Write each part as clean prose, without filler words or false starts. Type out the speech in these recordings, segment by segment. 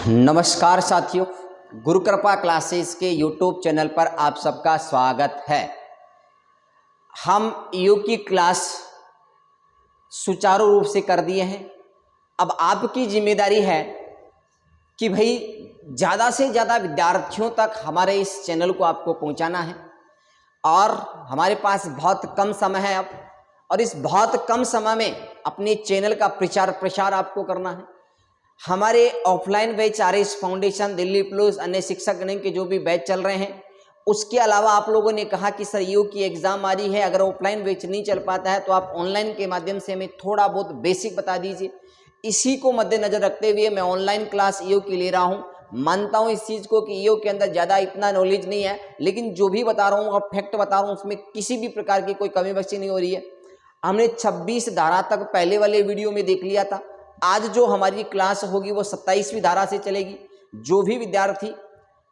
नमस्कार साथियों, गुरु कृपा क्लासेस के यूट्यूब चैनल पर आप सबका स्वागत है। हम योग की क्लास सुचारू रूप से कर दिए हैं। अब आपकी जिम्मेदारी है कि भाई ज़्यादा से ज़्यादा विद्यार्थियों तक हमारे इस चैनल को आपको पहुंचाना है और हमारे पास बहुत कम समय है अब, और इस बहुत कम समय में अपने चैनल का प्रचार प्रसार आपको करना है। हमारे offline batch RS foundation, Delhi plus, अन्य शिक्षक गण के जो भी बैच चल रहे हैं, उसके अलावा आप लोगों ने कहा कि सर ईओ की एग्जाम आ रही है, अगर ऑफलाइन बैच नहीं चल पाता है तो आप ऑनलाइन के माध्यम से हमें थोड़ा बहुत बेसिक बता दीजिए। इसी को मद्देनजर रखते हुए मैं ऑनलाइन क्लास ईओ की ले रहा हूँ। मानता हूँ इस चीज़ को कि ईओ के अंदर ज़्यादा इतना नॉलेज नहीं है, लेकिन जो भी बता रहा हूँ और फैक्ट बता रहा हूँ उसमें किसी भी प्रकार की कोई कमी बख्शी नहीं हो रही है। हमने 26 धारा तक पहले वाले वीडियो में देख लिया था। आज जो हमारी क्लास होगी वो 27वीं धारा से चलेगी। जो भी विद्यार्थी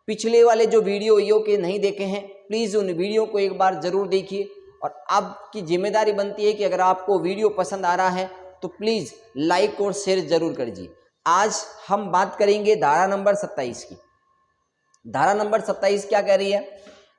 पिछले वाले जो वीडियो ईओ के नहीं देखे हैं, प्लीज़ उन वीडियो को एक बार ज़रूर देखिए। और आपकी जिम्मेदारी बनती है कि अगर आपको वीडियो पसंद आ रहा है तो प्लीज़ लाइक और शेयर जरूर करिए। आज हम बात करेंगे धारा नंबर 27 की। धारा नंबर 27 क्या कह रही है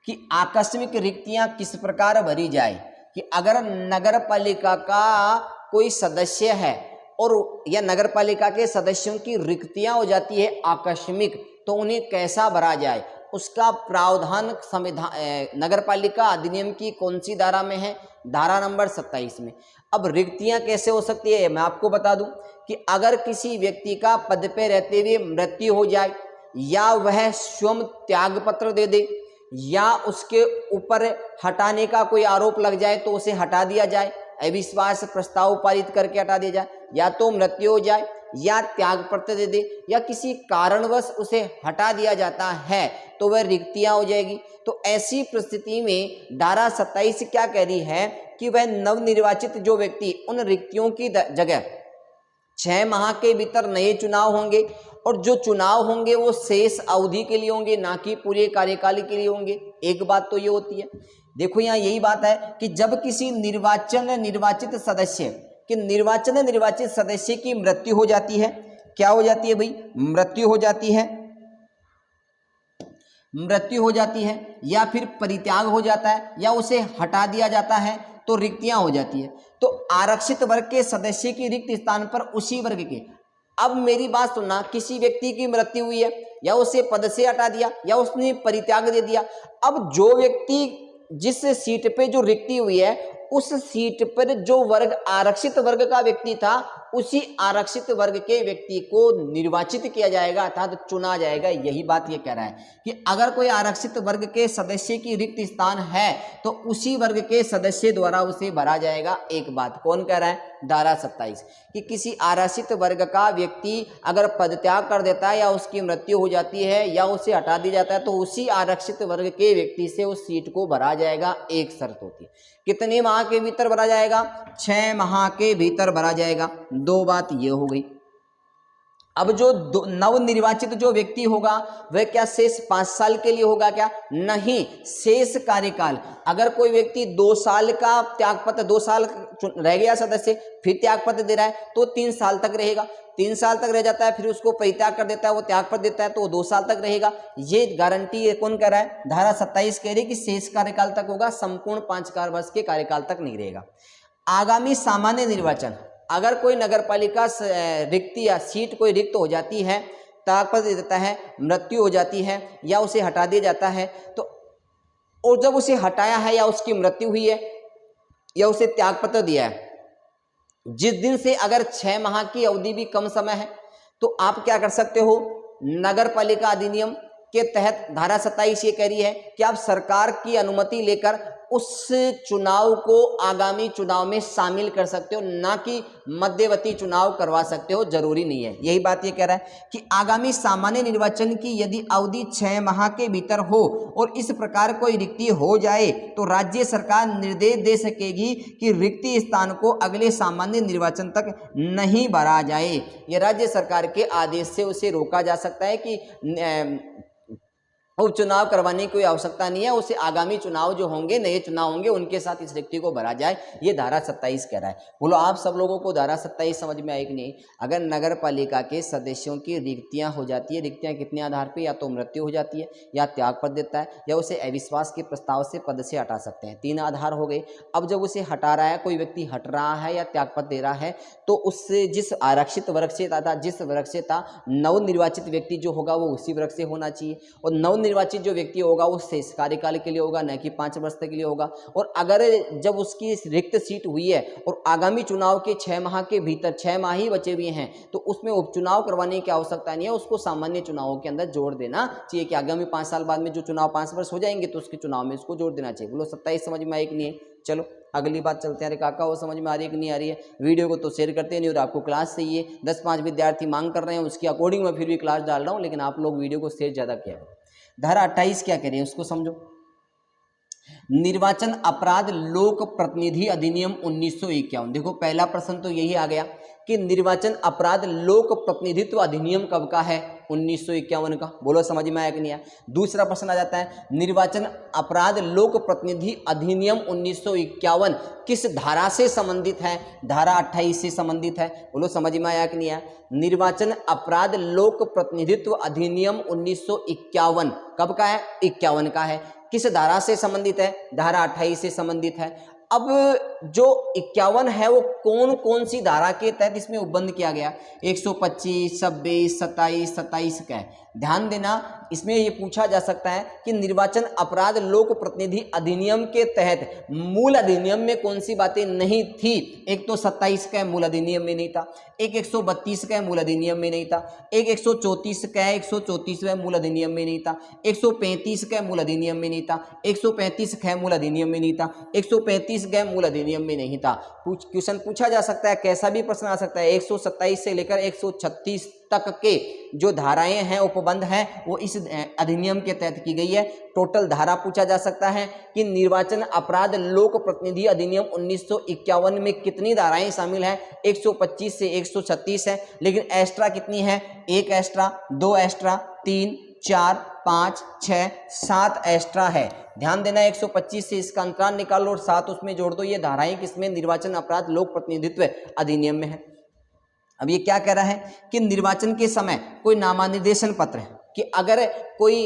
कि आकस्मिक रिक्तियां किस प्रकार भरी जाए। कि अगर नगर पालिका का कोई सदस्य है और या नगर पालिका के सदस्यों की रिक्तियां हो जाती है आकस्मिक, तो उन्हें कैसा भरा जाए, उसका प्रावधान संविधान नगर पालिका अधिनियम की कौन सी धारा में है? धारा नंबर 27 में। अब रिक्तियां कैसे हो सकती है मैं आपको बता दूं कि अगर किसी व्यक्ति का पद पे रहते हुए मृत्यु हो जाए, या वह स्वयं त्याग पत्र दे दे, या उसके ऊपर हटाने का कोई आरोप लग जाए तो उसे हटा दिया जाए, अविश्वास प्रस्ताव पारित करके हटा दिया जाए, या तो मृत्यु हो जाए या त्याग पत्र दे दे या किसी कारणवश उसे हटा दिया जाता है तो वह रिक्तियां हो जाएगी। तो ऐसी परिस्थिति में धारा 27 क्या कह रही है कि वह नवनिर्वाचित जो व्यक्ति उन रिक्तियों की जगह 6 माह के भीतर नए चुनाव होंगे, और जो चुनाव होंगे वो शेष अवधि के लिए होंगे, ना कि पूरे कार्यकाल के लिए होंगे। एक बात तो ये होती है, देखो यहाँ यही बात है कि जब किसी निर्वाचित सदस्य की मृत्यु हो जाती है, क्या हो जाती है भाई? मृत्यु हो जाती है या फिर परित्याग हो जाता है या उसे हटा दिया जाता है तो रिक्तियां हो जाती है। तो आरक्षित वर्ग के सदस्य की रिक्त स्थान पर उसी वर्ग के, अब मेरी बात सुनना, किसी व्यक्ति की मृत्यु हुई है या उसे पद से हटा दिया या उसने परित्याग दे दिया, अब जो व्यक्ति जिस सीट पे जो रिक्ति हुई है उस सीट पर जो वर्ग आरक्षित वर्ग का व्यक्ति था, उसी आरक्षित वर्ग के व्यक्ति को निर्वाचित किया जाएगा अर्थात चुना जाएगा। यही बात ये कह रहा है कि अगर कोई आरक्षित वर्ग के सदस्य की रिक्त स्थान है तो उसी वर्ग के सदस्य द्वारा उसे भरा जाएगा। एक बात कौन कह रहा है? धारा 27 कि किसी आरक्षित वर्ग का व्यक्ति अगर पदत्याग कर देता है या उसकी मृत्यु हो जाती है या उसे हटा दिया जाता है तो उसी आरक्षित वर्ग के व्यक्ति से उस सीट को भरा जाएगा। एक शर्त होती है, कितने माह के भीतर भरा जाएगा? 6 माह के भीतर भरा जाएगा। दो बात ये हो गई। अब जो नवनिर्वाचित जो व्यक्ति होगा वह क्या शेष 5 साल के लिए होगा? क्या नहीं, शेष कार्यकाल। अगर कोई व्यक्ति 2 साल का त्यागपत्र, 2 साल रह गया सदस्य, फिर त्यागपत्र दे रहा है तो 3 साल तक रहेगा। 3 साल तक रह जाता है, फिर उसको परित्याग कर देता है, वो त्यागपत्र देता है तो वो 2 साल तक रहेगा। ये गारंटी कौन कह रहा है? धारा 27 कह रही है कि शेष कार्यकाल तक होगा, संपूर्ण 5 वर्ष के कार्यकाल तक नहीं रहेगा। आगामी सामान्य निर्वाचन, अगर कोई नगरपालिका रिक्ति या सीट कोई रिक्त हो जाती है, त्यागपत्र दे देता है, मृत्यु हो जाती है या उसे हटा दिया जाता है, तो और जब उसे हटाया है या उसकी मृत्यु हुई है या उसे त्यागपत्र दिया है, जिस दिन से अगर 6 माह की अवधि भी कम समय है तो आप क्या कर सकते हो? नगर पालिका अधिनियम के तहत धारा 27 ये कह रही है कि आप सरकार की अनुमति लेकर उस चुनाव को आगामी चुनाव में शामिल कर सकते हो, ना कि मध्यवर्ती चुनाव करवा सकते हो, जरूरी नहीं है। यही बात ये कह रहा है कि आगामी सामान्य निर्वाचन की यदि अवधि 6 माह के भीतर हो और इस प्रकार कोई रिक्ति हो जाए तो राज्य सरकार निर्देश दे सकेगी कि रिक्ति स्थान को अगले सामान्य निर्वाचन तक नहीं भरा जाए। यह राज्य सरकार के आदेश से उसे रोका जा सकता है कि उपचुनाव करवाने की कोई आवश्यकता नहीं है, उसे आगामी चुनाव जो होंगे, नए चुनाव होंगे, उनके साथ इस रिक्ति को भरा जाए, ये धारा 27 कह रहा है। बोलो आप सब लोगों को धारा 27 समझ में आई कि नहीं? अगर नगर पालिका के सदस्यों की रिक्तियां हो जाती है, रिक्तियां कितने आधार पे, या तो मृत्यु हो जाती है, या त्याग पद देता है, या उसे अविश्वास के प्रस्ताव से पद से हटा सकते हैं। 3 आधार हो गए। अब जब उसे हटा रहा है, कोई व्यक्ति हट रहा है या त्याग पद दे रहा है, तो उससे जिस आरक्षित वर्ग से था, जिस वर्ग से था, नवनिर्वाचित व्यक्ति जो होगा वो उसी वर्ग से होना चाहिए, और नवनिर्वाचित जो व्यक्ति होगा वो शेष कार्यकाल के लिए होगा, न कि 5 वर्ष तक के लिए होगा। और अगर जब उसकी रिक्त सीट हुई है और आगामी चुनाव के 6 माह के भीतर, 6 माह ही बचे हुए हैं, तो उसमें उपचुनाव करवाने की आवश्यकता नहीं है, उसको सामान्य चुनावों के अंदर जोड़ देना चाहिए कि आगामी 5 साल बाद में जो चुनाव 5 वर्ष हो जाएंगे तो उसके चुनाव में इसको जोड़ देना चाहिए। बोलो 27 समझ में आई कि नहीं? चलो अगली बात चलते हैं। अरे काका वो समझ में आ रही है कि नहीं आ रही है? वीडियो को तो शेयर करते नहीं, और आपको क्लास चाहिए, 10-5 विद्यार्थी मांग कर रहे हैं, उसके अकॉर्डिंग मैं फिर भी क्लास डाल रहा हूँ, लेकिन आप लोग वीडियो को शेयर ज़्यादा किया करो। धारा 28 क्या कह रही है उसको समझो। निर्वाचन अपराध लोक प्रतिनिधि अधिनियम 1951। देखो पहला प्रश्न तो यही आ गया कि निर्वाचन अपराध लोक प्रतिनिधित्व अधिनियम कब का है? 1951 का। बोलो समझ में आया कि नहीं आया? दूसरा प्रश्न आ जाता है, निर्वाचन अपराध लोक प्रतिनिधि अधिनियम 1951 किस धारा से संबंधित है? धारा 28 से संबंधित है। बोलो समझ में आया कि नहीं आया? निर्वाचन अपराध लोक प्रतिनिधित्व अधिनियम 1951 कब का है? 51 का है। किस धारा से संबंधित है? धारा 28 से संबंधित है। अब जो 51 है वो कौन कौन सी धारा के तहत इसमें उपबंध किया गया? 125, 26, 27, 27 का है। ध्यान देना, इसमें ये पूछा जा सकता है कि निर्वाचन अपराध लोक प्रतिनिधि अधिनियम के तहत मूल अधिनियम में कौन सी बातें नहीं थी। एक तो 27 का मूल अधिनियम में नहीं था, एक 132 का मूल अधिनियम में नहीं था, एक 134 का 134वें मूल अधिनियम में नहीं था, 135 का मूल अधिनियम में नहीं था, 135 का मूल अधिनियम में नहीं था, 135 का मूल अधिनियम में नहीं था। क्वेश्चन पूछा जा सकता है, कैसा भी प्रश्न आ सकता है। 127 से लेकर 136 तक के जो धाराएं हैं, उपबंध हैं, वो इस अधिनियम के तहत की गई है। टोटल धारा पूछा जा सकता है कि निर्वाचन अपराध लोक प्रतिनिधि अधिनियम 1951 में कितनी धाराएं शामिल हैं? 125 से 136 है, लेकिन एक्स्ट्रा कितनी है? 1 एक्स्ट्रा, 2 एक्स्ट्रा, 3, 4, 5, 6, 7 एक्स्ट्रा है। ध्यान देना, 125 से इसका अंतराल निकालो और 7 उसमें जोड़ दो। ये धाराएं किसमें? निर्वाचन अपराध लोक प्रतिनिधित्व अधिनियम में है। अब ये क्या कह रहा है कि निर्वाचन के समय कोई नामनिर्देशन पत्र है, कि अगर कोई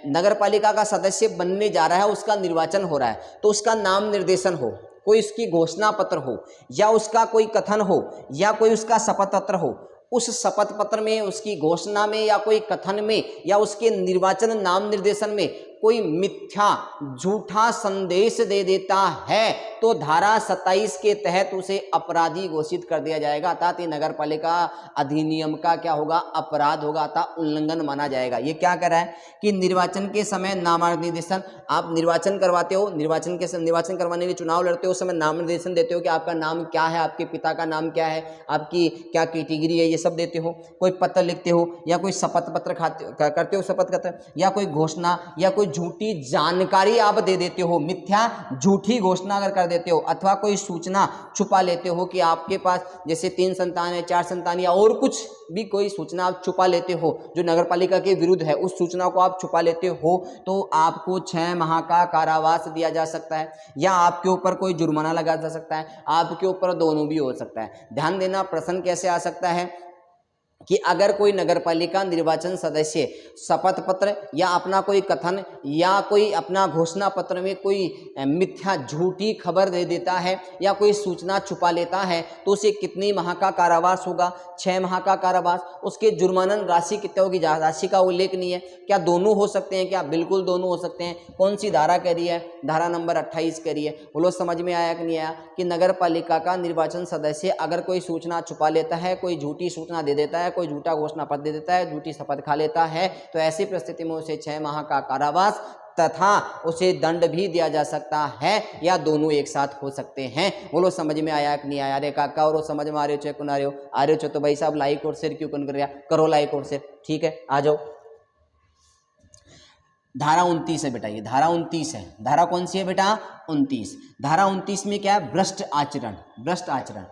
नगर पालिका का सदस्य बनने जा रहा है, उसका निर्वाचन हो रहा है, तो उसका नाम निर्देशन हो, कोई उसकी घोषणा पत्र हो, या उसका कोई कथन हो, या कोई उसका शपथ पत्र हो, उस शपथ पत्र में, उसकी घोषणा में, या कोई कथन में, या उसके निर्वाचन नाम निर्देशन में कोई मिथ्या झूठा संदेश दे देता है, तो धारा 27 के तहत उसे अपराधी घोषित कर दिया जाएगा, अर्थात ये नगर पालिका अधिनियम का क्या होगा? अपराध होगा, अर्थात उल्लंघन माना जाएगा। ये क्या कह रहा है कि निर्वाचन के समय नामनिर्देशन, आप निर्वाचन करवाते हो, निर्वाचन करवाने के लिए चुनाव लड़ते हो, उस समय नाम निर्देशन देते हो कि आपका नाम क्या है, आपके पिता का नाम क्या है, आपकी क्या कैटेगरी है, ये सब देते हो। कोई पत्र लिखते हो, या कोई शपथ पत्र करते हो, शपथ पत्र, या कोई घोषणा, या कोई झूठी जानकारी आप दे देते हो, मिथ्या झूठी घोषणा अगर कर देते हो, अथवा कोई सूचना छुपा लेते हो कि आपके पास जैसे 3 संतान है, 4 संतान, या और कुछ भी कोई सूचना आप छुपा लेते हो जो नगरपालिका के विरुद्ध है, उस सूचना को आप छुपा लेते हो, तो आपको 6 माह का कारावास दिया जा सकता है, या आपके ऊपर कोई जुर्माना लगा जा सकता है, आपके ऊपर दोनों भी हो सकता है। ध्यान देना, प्रश्न कैसे आ सकता है कि अगर कोई नगरपालिका निर्वाचन सदस्य शपथ पत्र या अपना कोई कथन या कोई अपना घोषणा पत्र में कोई मिथ्या झूठी खबर दे देता है या कोई सूचना छुपा लेता है, तो उसे कितनी माह का कारावास होगा? 6 माह का कारावास। उसके जुर्मानन राशि कितने होगी? राशि का उल्लेख नहीं है। क्या दोनों हो सकते हैं? क्या बिल्कुल दोनों हो सकते हैं। कौन सी धारा कह रही है? धारा नंबर 28 कह रही है। बोलो समझ में आया कि नहीं आया? कि नगर पालिका का निर्वाचन सदस्य अगर कोई सूचना छुपा लेता है, कोई झूठी सूचना दे देता है, कोई झूठा घोषणा पत्र दे देता है, झूठी शपथ खा लेता है, तो ऐसी परिस्थिति में उसे 6 माह का कारावास तथा उसे दंड भी दिया जा सकता है, या दोनों एक साथ हो सकते हैं। बोलो समझ में आया कि नहीं आया? रे काका और समझ में आ रहे हो? चेक आ रहे हो तो भाई साहब लाइक और शेयर क्यों कर रहा? करो लाइक और शेयर, ठीक है। आ जाओ, धारा 29 है बेटा, ये धारा 29 है। धारा कौन सी है बेटा? 29। धारा 29 में क्या है? भ्रष्ट आचरण। भ्रष्ट आचरण,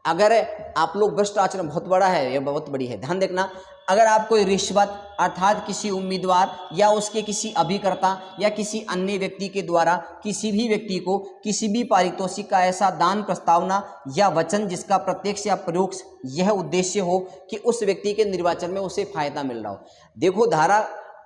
अगर आप लोग भ्रष्ट आचरण बहुत बड़ा है, ये बहुत बड़ी है, ध्यान देखना। अगर आप कोई रिश्वत अर्थात किसी उम्मीदवार या उसके किसी अभिकर्ता या किसी अन्य व्यक्ति के द्वारा किसी भी व्यक्ति को किसी भी पारितोषिक का ऐसा दान, प्रस्तावना या वचन जिसका प्रत्यक्ष या परोक्ष यह उद्देश्य हो कि उस व्यक्ति के निर्वाचन में उसे फायदा मिल रहा हो। देखो धारा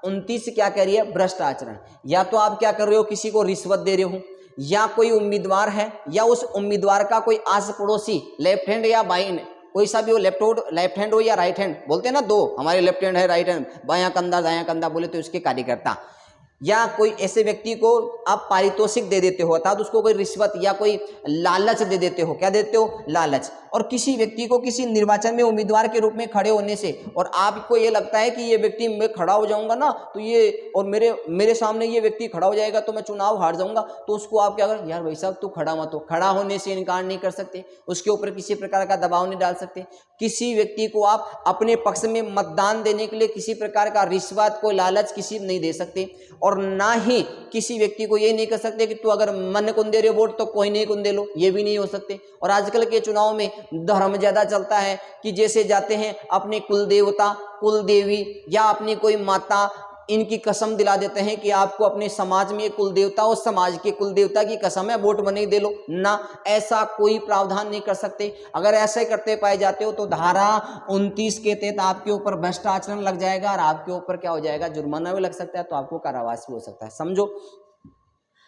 29 क्या कह रही है, भ्रष्ट आचरण। या तो आप क्या कर रहे हो, किसी को रिश्वत दे रहे हो, या कोई उम्मीदवार है या उस उम्मीदवार का कोई आस पड़ोसी लेफ्ट हैंड या बाइन कोई सा भी हो, लेफ्ट हैंड हो या राइट हैंड, बोलते हैं ना दो, हमारे लेफ्ट हैंड है राइट हैंड, बायां कंधा दायां कंधा बोले तो उसके कार्यकर्ता, या कोई ऐसे व्यक्ति को आप पारितोषिक दे देते हो अर्थात उसको कोई रिश्वत या कोई लालच दे देते हो। क्या देते हो, लालच। और किसी व्यक्ति को किसी निर्वाचन में उम्मीदवार के रूप में खड़े होने से और आपको ये लगता है कि ये व्यक्ति, मैं खड़ा हो जाऊंगा ना तो ये, और मेरे सामने ये व्यक्ति खड़ा हो जाएगा तो मैं चुनाव हार जाऊंगा, तो उसको आप क्या करें, यार भाई साहब तू खड़ा मत हो, खड़ा होने से इनकार नहीं कर सकते, उसके ऊपर किसी प्रकार का दबाव नहीं डाल सकते। किसी व्यक्ति को आप अपने पक्ष में मतदान देने के लिए किसी प्रकार का रिश्वत, कोई लालच किसी नहीं दे सकते, और ना ही किसी व्यक्ति को ये नहीं कर सकते कि तू अगर मन को दे रहे हो वोट तो कोई नहीं को दे लो, ये भी नहीं हो सकते। और आजकल के चुनाव में धर्म ज्यादा चलता है कि जैसे जाते हैं अपने कुल देवता, कुल देवी या अपनी कोई माता, इनकी कसम दिला देते हैं कि आपको अपने समाज में कुल देवता, उस समाज के कुल देवता की कसम है वोट बने दे लो ना, ऐसा कोई प्रावधान नहीं कर सकते। अगर ऐसे करते पाए जाते हो तो धारा 29 के तहत आपके ऊपर भ्रष्ट आचरण लग जाएगा और आपके ऊपर क्या हो जाएगा, जुर्माना भी लग सकता है, तो आपको कारावास भी हो सकता है। समझो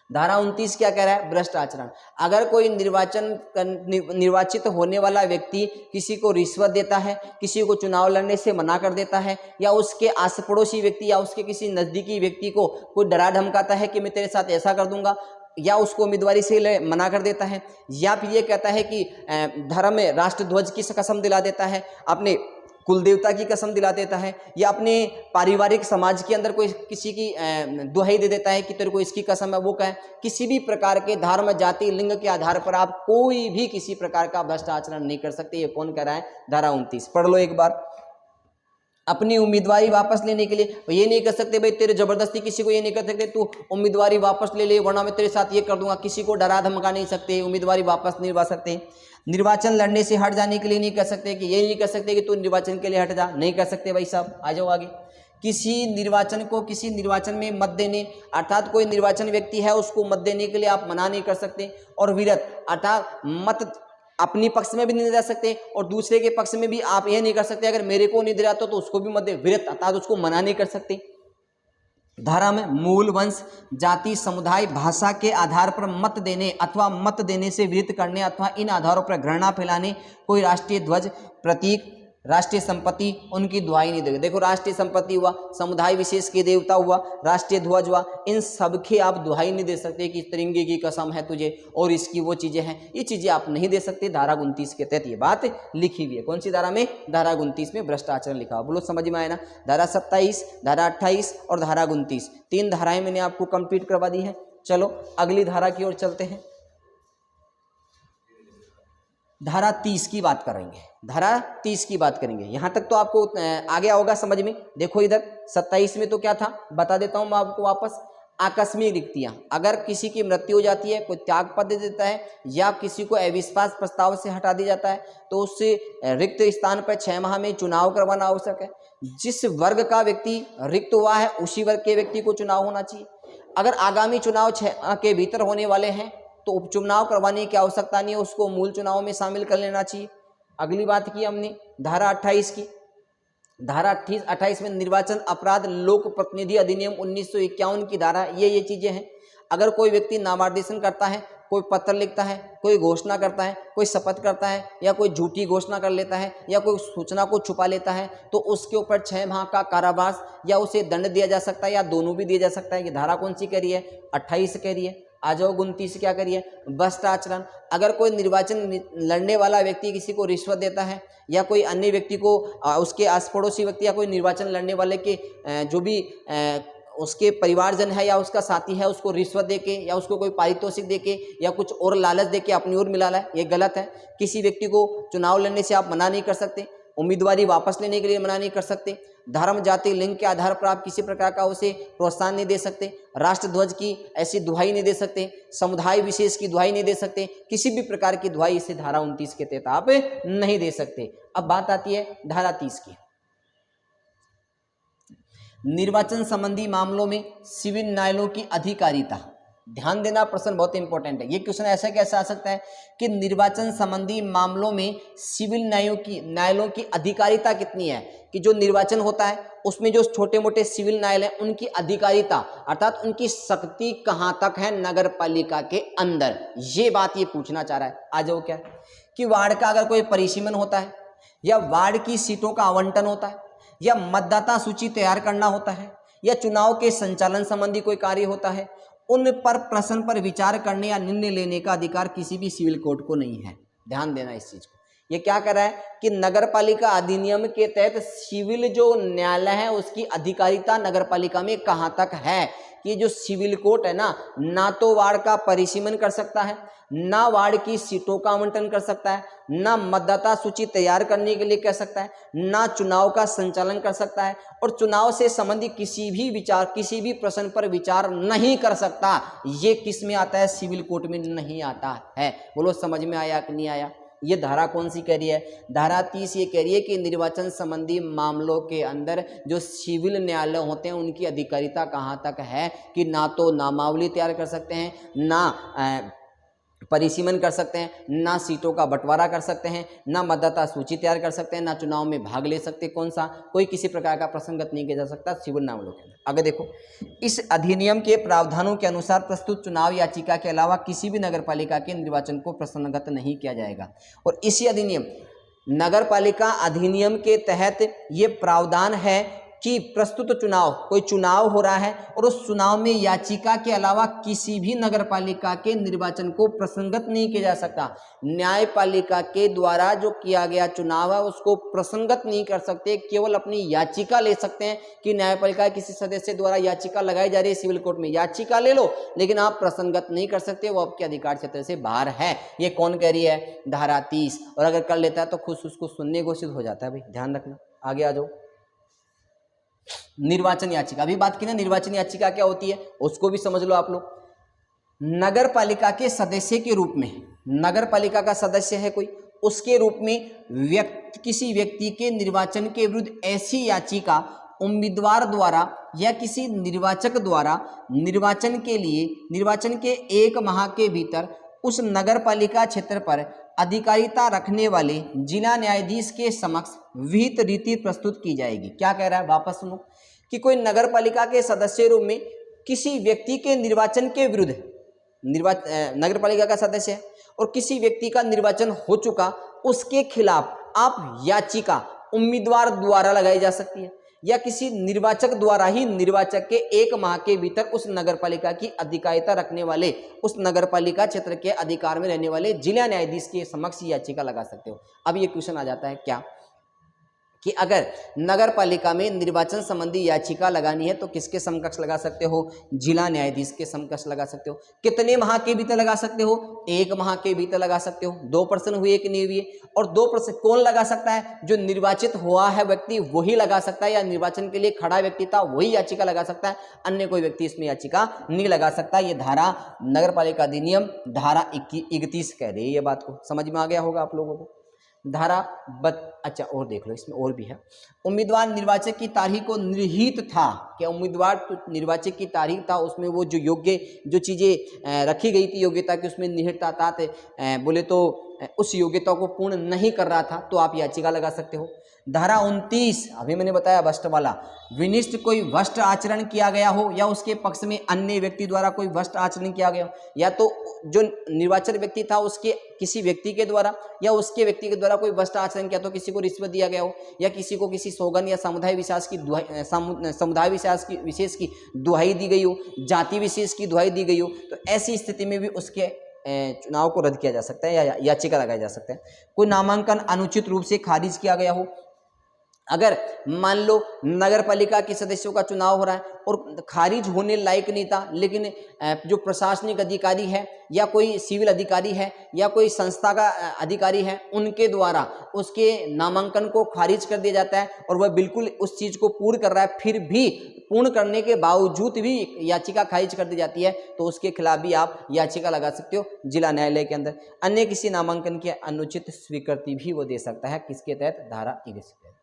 धारा 29 क्या कह रहा है, भ्रष्ट आचरण। अगर कोई निर्वाचित होने वाला व्यक्ति किसी को रिश्वत देता है, किसी को चुनाव लड़ने से मना कर देता है, या उसके आस पड़ोसी व्यक्ति या उसके किसी नजदीकी व्यक्ति को कोई डरा धमकाता है कि मैं तेरे साथ ऐसा कर दूंगा, या उसको उम्मीदवारी से मना कर देता है, या फिर ये कहता है कि धर्म में राष्ट्रध्वज की कसम दिला देता है, अपने कुल देवता की कसम दिला देता है, या अपने पारिवारिक समाज के अंदर कोई किसी की दुहाई दे देता है कि तेरे को इसकी कसम है, वो कहे, किसी भी प्रकार के धर्म, जाति, लिंग के आधार पर आप कोई भी किसी प्रकार का भ्रष्ट आचरण नहीं कर सकते। ये कौन कह रहा है, धारा 29 पढ़ लो एक बार। अपनी उम्मीदवारी वापस लेने के लिए ये नहीं कर सकते भाई, तेरे जबरदस्ती किसी को ये नहीं कर सकते तू उम्मीदवारी वापस ले ले वरना मैं तेरे साथ ये कर दूंगा, किसी को डरा धमका नहीं सकते, उम्मीदवारी वापस नहीं लगा सकते। निर्वाचन लड़ने से हट जाने के लिए नहीं कर सकते कि ये नहीं कर सकते कि तू निर्वाचन के लिए हट जा, नहीं कर सकते भाई साहब। आ जाओ आगे। किसी निर्वाचन में मत देने, अर्थात कोई निर्वाचन व्यक्ति है उसको मत देने के लिए आप मना नहीं कर सकते। और विरत अर्थात मत अपनी पक्ष में भी नहीं दे सकते और दूसरे के पक्ष में भी आप यह नहीं कर सकते अगर मेरे को नहीं दे रहा तो उसको भी मत दे, विरत अर्थात उसको मना नहीं कर सकते। धारा में मूल, वंश, जाति, समुदाय, भाषा के आधार पर मत देने अथवा मत देने से विरत करने अथवा इन आधारों पर घृणा फैलाने, कोई राष्ट्रीय ध्वज, प्रतीक, राष्ट्रीय संपत्ति उनकी दुहाई नहीं देगा। देखो राष्ट्रीय संपत्ति हुआ, समुदाय विशेष के देवता हुआ, राष्ट्रीय ध्वज हुआ, इन सब के आप दुहाई नहीं दे सकते कि तिरंगे की कसम है तुझे और इसकी वो चीजें हैं, ये चीजें आप नहीं दे सकते। धारा 29 के तहत ये बात लिखी हुई है। कौन सी धारा में, धारा 29 में भ्रष्टाचार लिखा हुआ। बोलो समझ में आया ना। धारा 27, धारा 28 और धारा 29 तीन धाराएं मैंने आपको कंप्लीट करवा दी है। चलो अगली धारा की ओर चलते हैं। धारा 30 की बात करेंगे, धारा 30 की बात करेंगे। यहां तक तो आपको आ गया होगा समझ में। देखो इधर 27 में तो क्या था बता देता हूं मैं आपको वापस। आकस्मिक रिक्तियां, अगर किसी की मृत्यु हो जाती है, कोई त्याग पद दे देता है या किसी को अविश्वास प्रस्ताव से हटा दिया जाता है तो उससे रिक्त स्थान पर 6 माह में चुनाव करवाना आवश्यक है। जिस वर्ग का व्यक्ति रिक्त हुआ है उसी वर्ग के व्यक्ति को चुनाव होना चाहिए। अगर आगामी चुनाव 6 माह के भीतर होने वाले हैं तो उपचुनाव करवाने की आवश्यकता नहीं है, उसको मूल चुनाव में शामिल कर लेना चाहिए। अगली बात की हमने धारा 28 की। धारा 28 में निर्वाचन अपराध लोक प्रतिनिधि अधिनियम 1951 की धारा ये चीजें हैं। अगर कोई व्यक्ति नामार्देशन करता है, कोई पत्र लिखता है, कोई घोषणा करता है, कोई शपथ करता है या कोई झूठी घोषणा कर लेता है या कोई सूचना को छुपा लेता है तो उसके ऊपर 6 माह का कारावास या उसे दंड दिया जा सकता है या दोनों भी दिया जा सकता है। ये धारा कौन सी कह रही है, 28 कह रही है। आ जाओ 29 क्या करिए, भ्रष्टाचार। अगर कोई निर्वाचन लड़ने वाला व्यक्ति किसी को रिश्वत देता है या कोई अन्य व्यक्ति को उसके आस पड़ोसी व्यक्ति या कोई निर्वाचन लड़ने वाले के जो भी उसके परिवारजन है या उसका साथी है उसको रिश्वत देके या उसको कोई पारितोषिक देके या कुछ और लालच देके अपनी ओर मिला है, ये गलत है। किसी व्यक्ति को चुनाव लड़ने से आप मना नहीं कर सकते, उम्मीदवारी वापस लेने के लिए मना नहीं कर सकते, धर्म, जाति, लिंग के आधार पर आप किसी प्रकार का उसे प्रोत्साहन नहीं दे सकते, राष्ट्रध्वज की ऐसी दुहाई नहीं दे सकते, समुदाय विशेष की दुहाई नहीं दे सकते, किसी भी प्रकार की दुहाई इसे धारा 29 के तहत आप नहीं दे सकते। अब बात आती है धारा 30 की। निर्वाचन संबंधी मामलों में सिविल न्यायालयों की अधिकारिता, ध्यान देना, प्रश्न बहुत इंपॉर्टेंट है। ये क्वेश्चन ऐसा कैसे आ सकता है कि निर्वाचन संबंधी मामलों में सिविल न्यायालयों की अधिकारिता कितनी है, कि जो निर्वाचन होता है उसमें जो छोटे मोटे सिविल न्यायालय उनकी अधिकारिता अर्थात उनकी शक्ति कहां तक है नगर पालिका के अंदर, ये बात ये पूछना चाह रहा है। आ जाओ क्या कि वार्ड का अगर कोई परिसीमन होता है या वार्ड की सीटों का आवंटन होता है या मतदाता सूची तैयार करना होता है या चुनाव के संचालन संबंधी कोई कार्य होता है, उन पर प्रश्न पर विचार करने या निर्णय लेने का अधिकार किसी भी सिविल कोर्ट को नहीं है। ध्यान देना इस चीज को। ये क्या कर रहा है कि नगर पालिका अधिनियम के तहत सिविल जो न्यायालय है उसकी अधिकारिता नगर पालिका में कहां तक है कि जो सिविल कोर्ट है ना तो वार्ड का परिसीमन कर सकता है, ना वार्ड की सीटों का आवंटन कर सकता है, ना मतदाता सूची तैयार करने के लिए कह सकता है, ना चुनाव का संचालन कर सकता है और चुनाव से संबंधित किसी भी प्रश्न पर विचार नहीं कर सकता। ये किस में आता है? सिविल कोर्ट में नहीं आता है। बोलो समझ में आया कि नहीं आया? ये धारा कौन सी कह रही है? धारा 30 ये कह रही है कि निर्वाचन संबंधी मामलों के अंदर जो सिविल न्यायालय होते हैं उनकी अधिकारिता कहाँ तक है कि ना तो नामावली तैयार कर सकते हैं, ना परिसीमन कर सकते हैं, ना सीटों का बंटवारा कर सकते हैं, ना मतदाता सूची तैयार कर सकते हैं, ना चुनाव में भाग ले सकते। कौन सा? कोई किसी प्रकार का प्रसंगत नहीं किया जा सकता सिविल मामलों के अंदर। आगे देखो, इस अधिनियम के प्रावधानों के अनुसार प्रस्तुत चुनाव याचिका के अलावा किसी भी नगरपालिका के निर्वाचन को प्रसंगत नहीं किया जाएगा। और इसी अधिनियम नगरपालिका अधिनियम के तहत ये प्रावधान है कि प्रस्तुत चुनाव, कोई चुनाव हो रहा है और उस चुनाव में याचिका के अलावा किसी भी नगरपालिका के निर्वाचन को प्रसंगत नहीं किया जा सकता। न्यायपालिका के द्वारा जो किया गया चुनाव है उसको प्रसंगत नहीं कर सकते, केवल अपनी याचिका ले सकते हैं कि न्यायपालिका किसी सदस्य द्वारा याचिका लगाई जा रही है सिविल कोर्ट में, याचिका ले लो, लेकिन आप प्रसंगत नहीं कर सकते, वो आपके अधिकार क्षेत्र से बाहर है। ये कौन कह रही है? धारा 30। और अगर कर लेता है तो खुद उसको सुनने घोषित हो जाता है। भाई ध्यान रखना। आगे आ जाओ, निर्वाचन याचिका। अभी बात की ना निर्वाचन याचिका क्या होती है, उसको भी समझ लो आप लोग। नगर पालिका के सदस्य के रूप में, नगर पालिका का सदस्य है कोई, उसके रूप में किसी व्यक्ति के निर्वाचन के विरुद्ध ऐसी याचिका उम्मीदवार द्वारा या किसी निर्वाचक द्वारा निर्वाचन के 1 माह के भीतर उस नगर पालिका क्षेत्र पर अधिकारिता रखने वाले जिला न्यायाधीश के समक्ष विहित रीति प्रस्तुत की जाएगी। क्या कह रहा है? वापस सुनो कि कोई नगर पालिका के सदस्य रूप में किसी व्यक्ति के निर्वाचन के विरुद्ध, नगर पालिका का सदस्य है और किसी व्यक्ति का निर्वाचन हो चुका, उसके खिलाफ आप याचिका उम्मीदवार द्वारा लगाई जा सकती है या किसी निर्वाचक द्वारा ही निर्वाचक के 1 माह के भीतर उस नगरपालिका की अधिकारिता रखने वाले, उस नगरपालिका क्षेत्र के अधिकार में रहने वाले जिला न्यायाधीश के समक्ष याचिका लगा सकते हो। अब ये क्वेश्चन आ जाता है क्या कि अगर नगर पालिका में निर्वाचन संबंधी याचिका लगानी है तो किसके समकक्ष लगा सकते हो? जिला न्यायाधीश के समकक्ष लगा सकते हो। कितने माह के भीतर लगा सकते हो? 1 माह के भीतर लगा सकते हो। 2% हुए कि नहीं हुए? और 2% कौन लगा सकता है? जो निर्वाचित हुआ है व्यक्ति वही लगा सकता है, या निर्वाचन के लिए खड़ा व्यक्ति था वही याचिका लगा सकता है, अन्य कोई व्यक्ति इसमें याचिका नहीं लगा सकता। ये धारा नगर पालिका अधिनियम धारा 31 कह रही है। ये बात को समझ में आ गया होगा आप लोगों को। धारा अच्छा और देख लो, इसमें और भी है। उम्मीदवार निर्वाचक की तारीख को निहित था, क्या उम्मीदवार तो निर्वाचक की तारीख था उसमें वो जो चीजें रखी गई थी योग्यता की उसमें निहित था, बोले तो उस योग्यता को पूर्ण नहीं कर रहा था तो आप याचिका लगा सकते हो। धारा 29 अभी मैंने बताया भ्रष्ट वाला, विनिष्ट कोई भ्रष्ट आचरण किया गया हो या उसके पक्ष में अन्य व्यक्ति द्वारा कोई भ्रष्ट आचरण किया गया हो, या तो जो निर्वाचन व्यक्ति था उसके किसी व्यक्ति के द्वारा या उसके व्यक्ति के द्वारा कोई भ्रष्ट आचरण किया, तो किसी को रिश्वत दिया गया हो या किसी को किसी सौगंध या समुदाय विशेष की दुहाई दी गई हो, जाति विशेष की दुहाई दी गई हो, तो ऐसी स्थिति में भी उसके चुनाव को रद्द किया जा सकता है या याचिका लगाया जा सकता है। कोई नामांकन अनुचित रूप से खारिज किया गया हो, अगर मान लो नगर पालिका के सदस्यों का चुनाव हो रहा है और खारिज होने लायक नहीं था, लेकिन जो प्रशासनिक अधिकारी है या कोई सिविल अधिकारी है या कोई संस्था का अधिकारी है उनके द्वारा उसके नामांकन को खारिज कर दिया जाता है और वह बिल्कुल उस चीज को पूर्ण कर रहा है, फिर भी पूर्ण करने के बावजूद भी याचिका खारिज कर दी जाती है, तो उसके खिलाफ भी आप याचिका लगा सकते हो जिला न्यायालय के अंदर। अन्य किसी नामांकन की अनुचित स्वीकृति भी वो दे सकता है, किसके तहत? धारा 31 के तहत।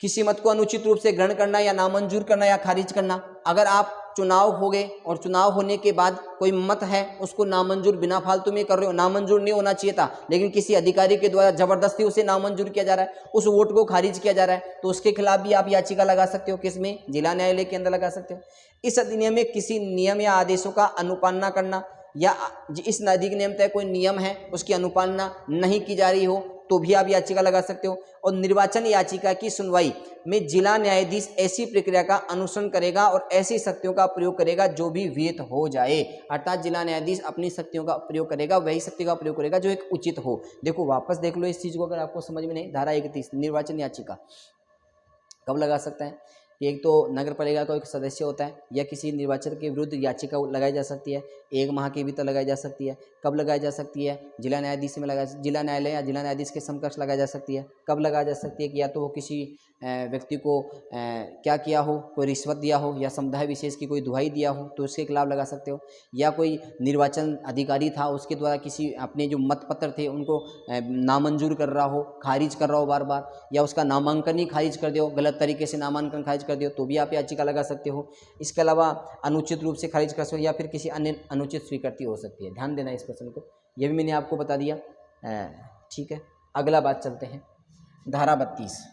किसी मत को अनुचित रूप से ग्रहण करना या नामंजूर करना या खारिज करना। अगर आप चुनाव हो गए और चुनाव होने के बाद कोई मत है उसको नामंजूर बिना फालतू में कर रहे हो, नामंजूर नहीं होना चाहिए था लेकिन किसी अधिकारी के द्वारा जबरदस्ती उसे नामंजूर किया जा रहा है, उस वोट को खारिज किया जा रहा है, तो उसके खिलाफ भी आप याचिका लगा सकते हो। किसमें? जिला न्यायालय के अंदर लगा सकते हो। इस अधिनियम में किसी नियम या आदेशों का अनुपालना करना या इस अधिनियम तय कोई नियम है उसकी अनुपालना नहीं की जा रही हो तो भी आप याचिका लगा सकते हो। और निर्वाचन याचिका की सुनवाई में जिला न्यायाधीश ऐसी प्रक्रिया का अनुसरण करेगा और ऐसी शक्तियों का प्रयोग करेगा जो भी विहित हो जाए। अर्थात जिला न्यायाधीश अपनी शक्तियों का प्रयोग करेगा, वही शक्ति का प्रयोग करेगा जो एक उचित हो। देखो वापस देख लो इस चीज को, अगर आपको समझ में नहीं। धारा 31 निर्वाचन याचिका कब लगा सकते हैं? एक तो नगर पालिका का एक सदस्य होता है या किसी निर्वाचन के विरुद्ध याचिका लगाई जा सकती है, 1 माह के भीतर लगाई जा सकती है। कब लगाई जा सकती है? जिला न्यायाधीश में जिला न्यायालय या जिला न्यायाधीश के समकक्ष लगाई जा सकती है। कब लगाई जा सकती है? कि या तो वो किसी व्यक्ति को क्या किया हो, कोई रिश्वत दिया हो या समुदाय विशेष की कोई दुहाई दिया हो तो उसके खिलाफ लगा सकते हो। या कोई निर्वाचन अधिकारी था उसके द्वारा किसी अपने जो मत पत्र थे उनको नामंजूर कर रहा हो, खारिज कर रहा हो बार बार, या उसका नामांकन ही खारिज कर दो, गलत तरीके से नामांकन खारिज कर दियो तो भी आप याचिका लगा सकते हो। इसके अलावा अनुचित रूप से खारिज कर सकते हो या फिर किसी अन्य अनुचित स्वीकृति हो सकती है। ध्यान देना इस प्रश्न को, यह भी मैंने आपको बता दिया। ठीक है, अगला बात चलते हैं। धारा 32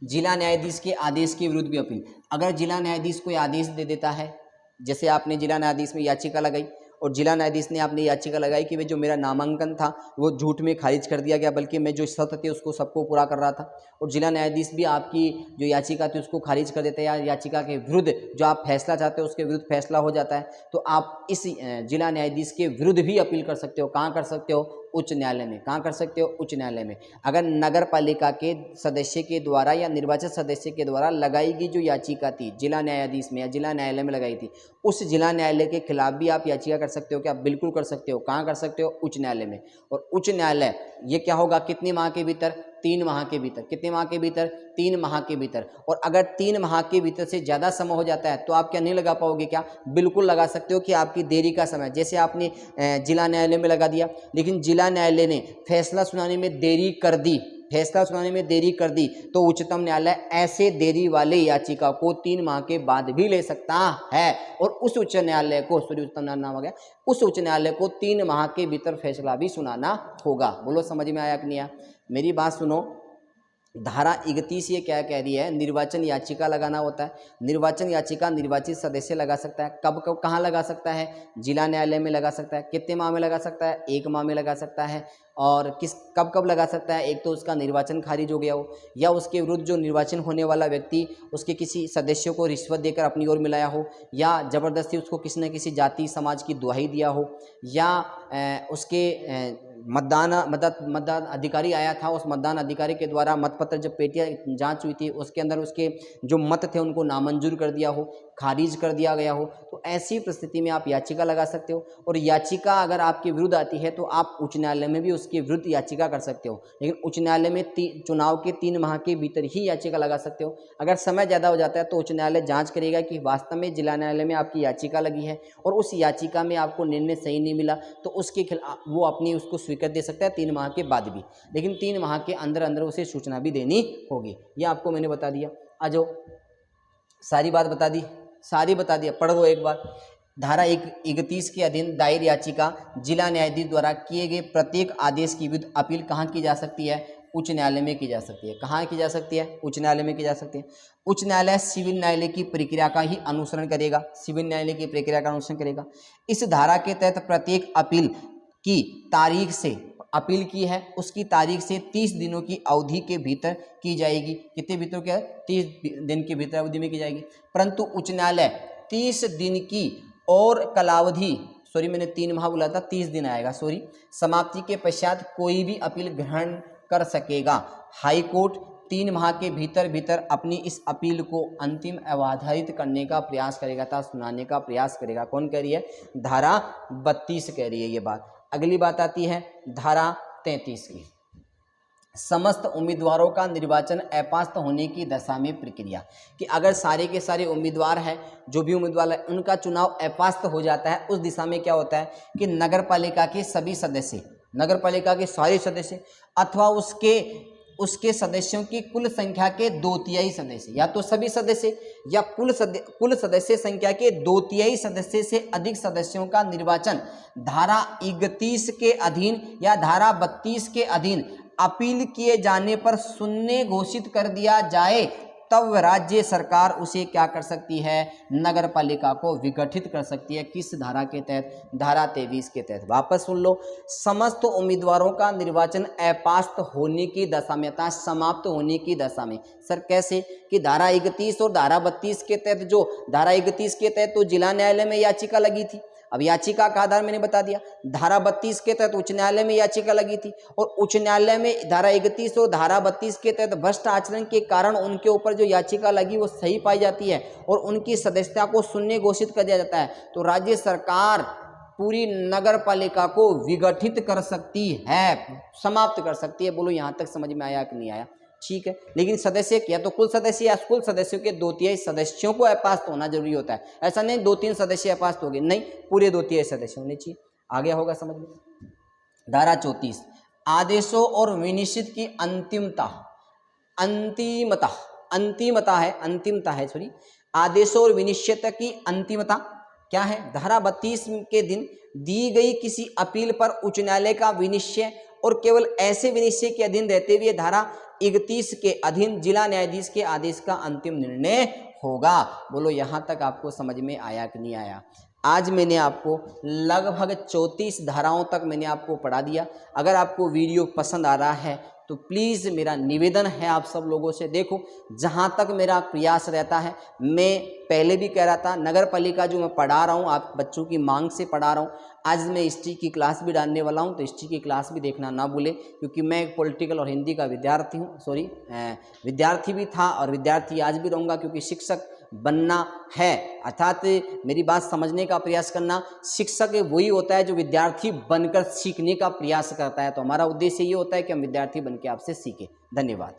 जिला न्यायाधीश के आदेश के विरुद्ध भी अपील। अगर जिला न्यायाधीश कोई आदेश दे देता है, जैसे आपने जिला न्यायाधीश में याचिका लगाई और जिला न्यायाधीश ने आपने याचिका लगाई कि वे जो मेरा नामांकन था वो झूठ में खारिज कर दिया गया, बल्कि मैं जो शर्त थी उसको सबको पूरा कर रहा था, और जिला न्यायाधीश भी आपकी जो याचिका थी उसको खारिज कर देता है या याचिका के विरुद्ध जो आप फैसला चाहते हो उसके विरुद्ध फैसला हो जाता है, तो आप इस जिला न्यायाधीश के विरुद्ध भी अपील कर सकते हो। कहाँ कर सकते हो? उच्च न्यायालय में। कहाँ कर सकते हो? उच्च न्यायालय में। अगर नगर पालिका के सदस्य के द्वारा या निर्वाचित सदस्य के द्वारा लगाई गई जो याचिका थी जिला न्यायाधीश में या जिला न्यायालय में लगाई थी, उस जिला न्यायालय के खिलाफ भी आप याचिका कर सकते हो। क्या? बिल्कुल कर सकते हो। कहाँ कर सकते हो? उच्च न्यायालय में। और उच्च न्यायालय ये क्या होगा? कितने माह के भीतर? 3 माह के भीतर। कितने माह के भीतर? 3 माह के भीतर। और अगर 3 माह के भीतर से ज़्यादा समय हो जाता है तो आप क्या नहीं लगा पाओगे? क्या? बिल्कुल लगा सकते हो कि आपकी देरी का समय, जैसे आपने जिला न्यायालय में लगा दिया लेकिन जिला न्यायालय ने फैसला सुनाने में देरी कर दी, तो उच्चतम न्यायालय ऐसे देरी वाले याचिका को 3 माह के बाद भी ले सकता है और उस उच्च न्यायालय को, उच्चतम न्यायालय नाम आ गया, उस उच्च न्यायालय को 3 माह के भीतर फैसला भी सुनाना होगा। बोलो समझ में आया कि नहीं आया? मेरी बात सुनो, धारा 31 ये क्या कह रही है? निर्वाचन याचिका लगाना होता है। निर्वाचन याचिका निर्वाचित सदस्य लगा सकता है। कब कब कहाँ लगा सकता है? जिला न्यायालय में लगा सकता है। कितने माह में लगा सकता है? 1 माह में लगा सकता है। और किस कब कब लगा सकता है? एक तो उसका निर्वाचन खारिज हो गया हो या उसके विरुद्ध जो निर्वाचन होने वाला व्यक्ति उसके किसी सदस्य को रिश्वत देकर अपनी ओर मिलाया हो, या ज़बरदस्ती उसको किसी न किसी जाति समाज की दुहाई दिया हो, या उसके मतदान अधिकारी आया था, उस मतदान अधिकारी के द्वारा मतपत्र जब पेटियां जांच हुई थी उसके अंदर उसके जो मत थे उनको नामंजूर कर दिया हो, खारिज कर दिया गया हो, तो ऐसी परिस्थिति में आप याचिका लगा सकते हो। और याचिका अगर आपके विरुद्ध आती है तो आप उच्च न्यायालय में भी उसके विरुद्ध याचिका कर सकते हो, लेकिन उच्च न्यायालय में चुनाव के 3 माह के भीतर ही याचिका लगा सकते हो। अगर समय ज़्यादा हो जाता है तो उच्च न्यायालय जाँच करेगा कि वास्तव में जिला न्यायालय में आपकी याचिका लगी है और उस याचिका में आपको निर्णय सही नहीं मिला, तो उसके खिलाफ वो अपनी उसको स्वीकृत दे सकता है 3 माह के बाद भी, लेकिन 3 माह के अंदर अंदर उसे सूचना भी देनी होगी। ये आपको मैंने बता दिया। आ जाओ, सारी बात बता दी, सारी बता दिया। पढ़ लो एक बार। धारा 31 के अधीन दायर याचिका जिला न्यायाधीश द्वारा किए गए प्रत्येक आदेश की विरुद्ध अपील कहाँ की जा सकती है? उच्च न्यायालय में की जा सकती है। कहाँ की जा सकती है? उच्च न्यायालय में की जा सकती है। उच्च न्यायालय सिविल न्यायालय की प्रक्रिया का ही अनुसरण करेगा, सिविल न्यायालय की प्रक्रिया का अनुसरण करेगा। इस धारा के तहत प्रत्येक अपील की तारीख से, अपील की है उसकी तारीख से 30 दिनों की अवधि के भीतर की जाएगी। कितने भीतर? क्या? 30 दिन के भीतर अवधि में की जाएगी। परंतु उच्च न्यायालय 30 दिन की और कालावधि, सॉरी मैंने 3 माह बोला था, 30 दिन आएगा, सॉरी, समाप्ति के पश्चात कोई भी अपील ग्रहण कर सकेगा। हाई कोर्ट 3 माह के भीतर अपनी इस अपील को अंतिम अवधारित करने का प्रयास करेगा था, सुनाने का प्रयास करेगा। कौन कह रही है? धारा 32 कह रही है ये बात। अगली बात आती है धारा 33 की। समस्त उम्मीदवारों का निर्वाचन अपात्र होने की दशा में प्रक्रिया, कि अगर सारे के सारे उम्मीदवार हैं, जो भी उम्मीदवार है उनका चुनाव अपात्र हो जाता है, उस दिशा में क्या होता है कि नगर पालिका के सभी सदस्य, नगर पालिका के सारे सदस्य अथवा उसके उसके सदस्यों की कुल संख्या के 2/3 सदस्य, या तो सभी सदस्य या कुल सदस्य संख्या के 2/3 सदस्य से अधिक सदस्यों का निर्वाचन धारा 31 के अधीन या धारा 32 के अधीन अपील किए जाने पर शून्य घोषित कर दिया जाए, तब राज्य सरकार उसे क्या कर सकती है, नगर पालिका को विघटित कर सकती है। किस धारा के तहत? धारा 23 के तहत। वापस सुन लो, समस्त उम्मीदवारों का निर्वाचन अपात्र होने की दशा में था, समाप्त होने की दशा में। सर कैसे? कि धारा 31 और धारा 32 के तहत, जो धारा 31 के तहत तो जिला न्यायालय में याचिका लगी थी, अब याचिका का आधार मैंने बता दिया। धारा 32 के तहत उच्च न्यायालय में याचिका लगी थी, और उच्च न्यायालय में धारा 31 और धारा 32 के तहत भ्रष्ट आचरण के कारण उनके ऊपर जो याचिका लगी वो सही पाई जाती है और उनकी सदस्यता को शून्य घोषित कर दिया जाता है। तो राज्य सरकार पूरी नगर पालिका को विघटित कर सकती है, समाप्त कर सकती है। बोलो यहाँ तक समझ में आया कि नहीं आया? ठीक है, लेकिन सदस्य या तो कुल सदस्य या कुल सदस्यों के 2/3 सदस्यों को अपात्र होना जरूरी होता है। ऐसा नहीं 2-3 सदस्य अपात्र हो गए, नहीं, पूरे 2/3 सदस्य होने चाहिए। आ गया होगा समझ में? धारा 34, आदेशों और विनिश्चित की अंतिमता है सॉरी, आदेशों और विनिश्चित की अंतिमता क्या है? धारा 32 के दिन दी गई किसी अपील पर उच्च न्यायालय का विनिश्चय और केवल ऐसे विनिश्चय के अधीन रहते हुए धारा 31 के अधीन जिला न्यायाधीश के आदेश का अंतिम निर्णय होगा। बोलो यहाँ तक आपको समझ में आया कि नहीं आया? आज मैंने आपको लगभग 34 धाराओं तक मैंने आपको पढ़ा दिया। अगर आपको वीडियो पसंद आ रहा है तो प्लीज़ मेरा निवेदन है आप सब लोगों से, देखो जहाँ तक मेरा प्रयास रहता है, मैं पहले भी कह रहा था नगर पालिका जो मैं पढ़ा रहा हूँ आप बच्चों की मांग से पढ़ा रहा हूँ। आज मैं हिस्ट्री की क्लास भी डालने वाला हूँ, तो हिस्ट्री की क्लास भी देखना ना भूले, क्योंकि मैं एक पॉलिटिकल और हिंदी का विद्यार्थी हूँ, विद्यार्थी भी था और विद्यार्थी आज भी रहूँगा, क्योंकि शिक्षक बनना है, अर्थात मेरी बात समझने का प्रयास करना। शिक्षक वही होता है जो विद्यार्थी बनकर सीखने का प्रयास करता है। तो हमारा उद्देश्य ये होता है कि हम विद्यार्थी बनकर आपसे सीखें। धन्यवाद।